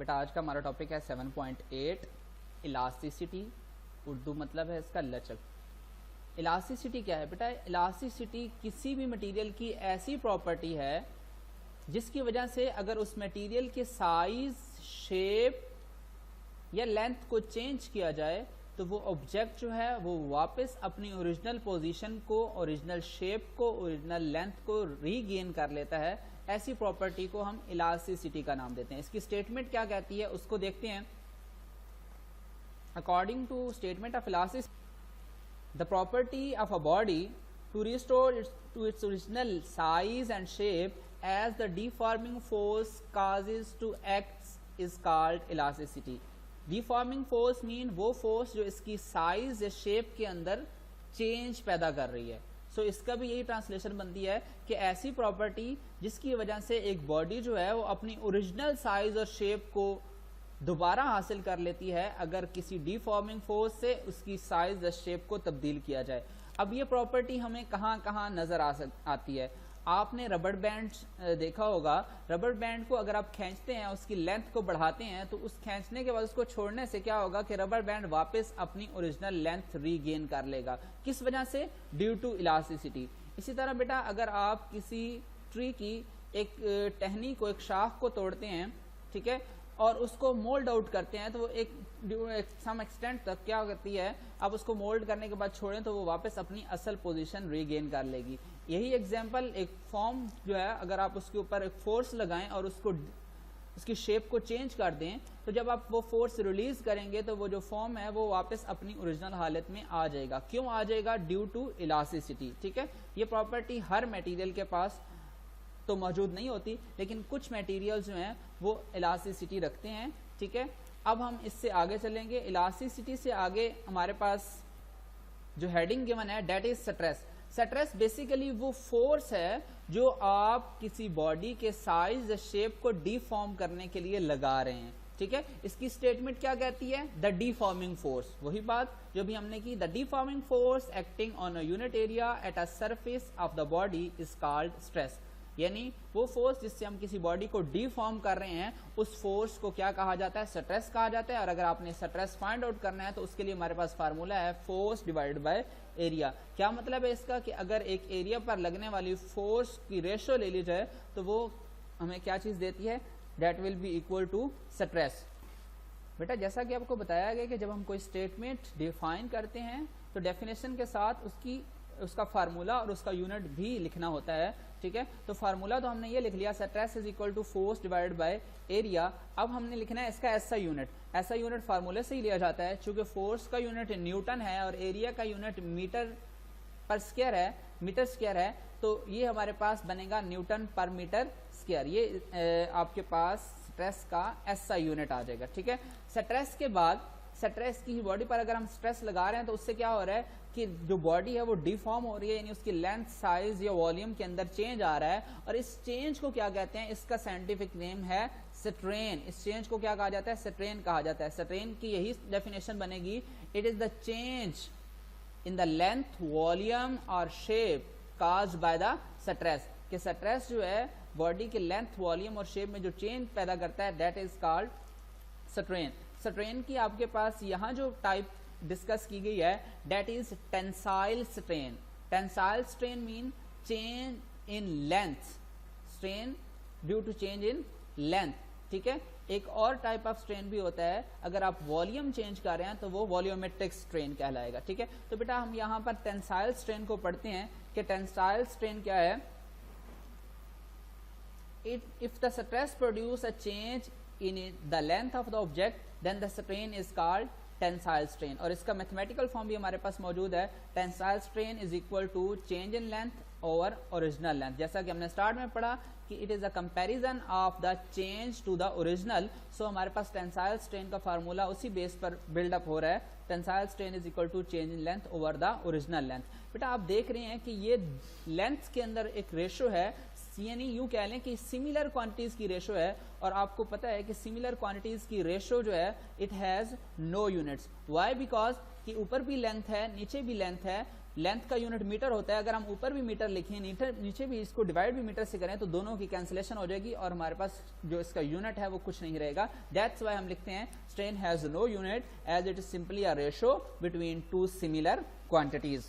बेटा आज का हमारा टॉपिक है 7.8 इलास्टिसिटी। उर्दू मतलब है इसका लचक। इलास्टिसिटी क्या है बेटा? इलास्टिसिटी किसी भी मटेरियल की ऐसी प्रॉपर्टी है जिसकी वजह से अगर उस मटेरियल के साइज, शेप या लेंथ को चेंज किया जाए तो वो ऑब्जेक्ट जो है वो वापस अपनी ओरिजिनल पोजीशन को, ओरिजिनल शेप को, ओरिजिनल लेंथ को रीगेन कर लेता है। ऐसी प्रॉपर्टी को हम इलास्टिसिटी का नाम देते हैं। इसकी स्टेटमेंट क्या कहती है उसको देखते हैं। According to statement of elasticity, the property of a body to restore to its original size and shape as the deforming force causes to act is called elasticity। Deforming force mean वो force जो इसकी size या shape के अंदर change पैदा कर रही है। सो इसका भी यही ट्रांसलेशन बनती है कि ऐसी प्रॉपर्टी जिसकी वजह से एक बॉडी जो है वो अपनी ओरिजिनल साइज और शेप को दोबारा हासिल कर लेती है अगर किसी डिफॉर्मिंग फोर्स से उसकी साइज या शेप को तब्दील किया जाए। अब ये प्रॉपर्टी हमें कहाँ कहाँ नजर आती है? आपने रबर बैंड देखा होगा। रबर बैंड को अगर आप खींचते हैं, उसकी लेंथ को बढ़ाते हैं, तो उस खींचने के बाद उसको छोड़ने से क्या होगा कि रबर बैंड वापस अपनी ओरिजिनल लेंथ रीगेन कर लेगा। किस वजह से? Due to elasticity. इसी तरह बेटा अगर आप किसी ट्री की एक टहनी को, एक शाख को तोड़ते हैं, ठीक है, और उसको मोल्ड आउट करते हैं तो वो एक सम एक्सटेंट तक क्या करती है, आप उसको मोल्ड करने के बाद छोड़ें तो वो वापस अपनी असल पोजीशन रीगेन कर लेगी। यही एग्जांपल एक फॉर्म जो है, अगर आप उसके ऊपर एक फोर्स लगाएं और उसकी शेप को चेंज कर दें तो जब आप वो फोर्स रिलीज करेंगे तो वो जो फॉर्म है वो वापस अपनी ओरिजिनल हालत में आ जाएगा। क्यों आ जाएगा? Due to elasticity. ठीक है, ये प्रॉपर्टी हर मटेरियल के पास तो मौजूद नहीं होती, लेकिन कुछ मटेरियल्स जो हैं वो इलास्टिसिटी रखते हैं। ठीक है, अब हम इससे आगे चलेंगे। इलास्टिसिटी से आगे हमारे पास जो हेडिंग गिवन है that is stress. Stress basically वो फोर्स है जो आप किसी बॉडी के साइज या शेप को डिफॉर्म करने के लिए लगा रहे हैं। ठीक है, इसकी स्टेटमेंट क्या कहती है? The deforming force. वही बात जो भी हमने की, the deforming force acting on a unit area at a surface of the body is called stress. यानी वो फोर्स जिससे हम किसी बॉडी को डिफॉर्म कर रहे हैं उस फोर्स को क्या कहा जाता है? स्ट्रेस कहा जाता है। और अगर आपने स्ट्रेस फाइंड आउट करना है तो उसके लिए हमारे पास फार्मूला है फोर्स डिवाइडेड बाय एरिया। क्या मतलब है इसका? कि अगर एक एरिया पर लगने वाली फोर्स की रेशो ले ली जाए तो वो हमें क्या चीज देती है? That will be equal to stress. बेटा जैसा कि आपको बताया गया कि जब हम कोई स्टेटमेंट डिफाइन करते हैं तो डेफिनेशन के साथ उसका फार्मूला और उसका यूनिट भी लिखना होता है। ठीक है, तो फार्मूला तो हमने ये लिख लिया, stress is equal to force divided by area. अब हमने लिखना है इसका ऐसा यूनिट। ऐसा यूनिट फार्मूले से ही लिया जाता है। चूंकि फोर्स का यूनिट न्यूटन है और एरिया का यूनिट मीटर पर स्क्वायर है, मीटर स्क्वायर है, तो ये हमारे पास बनेगा न्यूटन पर मीटर स्क्वायर। ये आपके पास स्ट्रेस का ऐसा यूनिट आ जाएगा। ठीक है, स्ट्रेस के बाद स्ट्रेस की बॉडी पर अगर हम स्ट्रेस लगा रहे हैं तो उससे क्या हो रहा है कि जो बॉडी है वो डिफॉर्म हो रही है, यानी उसकी लेंथ, साइज या वॉल्यूम के अंदर चेंज आ रहा है। और इस चेंज को क्या कहते हैं? इसका साइंटिफिक नेम है स्ट्रेन। इस चेंज को क्या कहा जाता है? स्ट्रेन कहा जाता है। स्ट्रेन की यही डेफिनेशन बनेगी, it is the change in the length, volume और shape caused by the stress. कि स्ट्रेस जो है बॉडी के लेंथ, वॉल्यूम और शेप में जो चेंज पैदा करता है that is called strain. Strain की आपके पास यहाँ जो टाइप डिस्कस की गई है that is tensile strain. Tensile strain mean change in length, strain due to change in length. ठीक है, एक और टाइप ऑफ स्ट्रेन भी होता है, अगर आप वॉल्यूम चेंज कर रहे हैं तो वो वॉल्यूमेट्रिक स्ट्रेन कहलाएगा। ठीक है, तो बेटा हम यहाँ पर टेंसाइल स्ट्रेन को पढ़ते हैं कि टेंसाइल स्ट्रेन क्या है। If the stress produce a change in the length of the object, then the strain is called tensile strain। और इसका मैथमेटिकल फॉर्म भी हमारे पास मौजूद है। Tensile strain is equal to change in length over original length. जैसा कि हमने स्टार्ट में पढ़ा कि it is a comparison of the change to the original. So हमारे पास टेंसाइल स्ट्रेन का फार्मूला उसी बेस पर बिल्डअप हो रहा है। Tensile strain is equal to change in length over the original length. बेटा आप देख रहे हैं कि ये लेंथ के अंदर एक रेशो है, यानी यूं कह लें कि सिमिलर क्वांटिटीज की रेशो है, और आपको पता है कि सिमिलर क्वांटिटीज की रेशो जो है it has no units. Why? Because कि ऊपर भी लेंथ है नीचे भी लेंथ है, लेंथ का यूनिट मीटर होता है, अगर हम ऊपर भी मीटर लिखें नीचे भी इसको डिवाइड भी मीटर से करें तो दोनों की कैंसिलेशन हो जाएगी और हमारे पास जो इसका यूनिट है वो कुछ नहीं रहेगा। दैट्स व्हाई हम लिखते हैं strain has no unit as it is simply a ratio between two similar quantities.